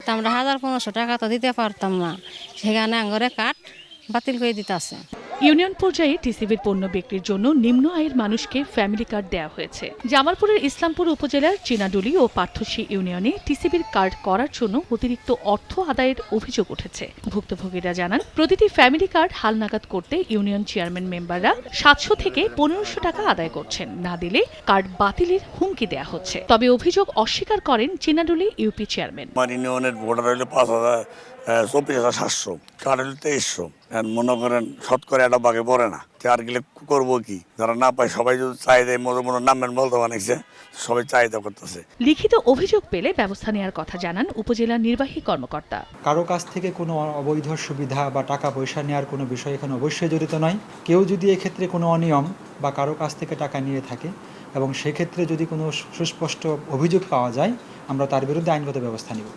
তো আমরা ১,৫০০ টাকা তো দিতে পারতাম না, সেখানে আঙ্গরে কার্ড বাতিল করে দিতে আছে। ইউনিয়ন পর্যায়ে টিসিবির পণ্য বিক্রির জন্য নিম্ন আয়ের মানুষকে ফ্যামিলি কার্ড দেওয়া হয়েছে। জামালপুরের ইসলামপুর উপজেলার চিনাডুলি ও পার্থসী ইউনিয়নে টিসিবির কার্ড করার জন্য অতিরিক্ত অর্থ আদায়ের অভিযোগ উঠেছে। ভুক্তভোগীরা জানান, প্রতিটি ফ্যামিলি কার্ড হালনাগাদ করতে ইউনিয়ন চেয়ারম্যান মেম্বাররা ৭০০ থেকে ১৫০০ টাকা আদায় করছেন, না দিলে কার্ড বাতিলের হুমকি দেওয়া হচ্ছে। তবে অভিযোগ অস্বীকার করেন চিনাডুলি ইউপি চেয়ারম্যান। আমার ইউনিয়নের ভোটার হইলে ৫,২৪,৭০০, কার্ড হইলে ২৩০০। মনে করেন শতকরা একটা বাগে পড়ে না, আর গেলে করবো কি? যারা না পায় সবাই যদি চাহিদা মনে নামেন বলতে বানাইছে, সবাই চাহিদা করতেছে। লিখিত অভিযোগ পেলে ব্যবস্থা নেওয়ার কথা জানান উপজেলা নির্বাহী কর্মকর্তা। কারো কাছ থেকে কোনো অবৈধ সুবিধা বা টাকা পয়সা নেওয়ার কোনো বিষয় এখানে অবশ্যই জড়িত নয়। কেউ যদি এক্ষেত্রে কোনো অনিয়ম বা কারো কাছ থেকে টাকা নিয়ে থাকে এবং সেক্ষেত্রে যদি কোনো সুস্পষ্ট অভিযোগ পাওয়া যায়, আমরা তার বিরুদ্ধে আইনগত ব্যবস্থা নেব।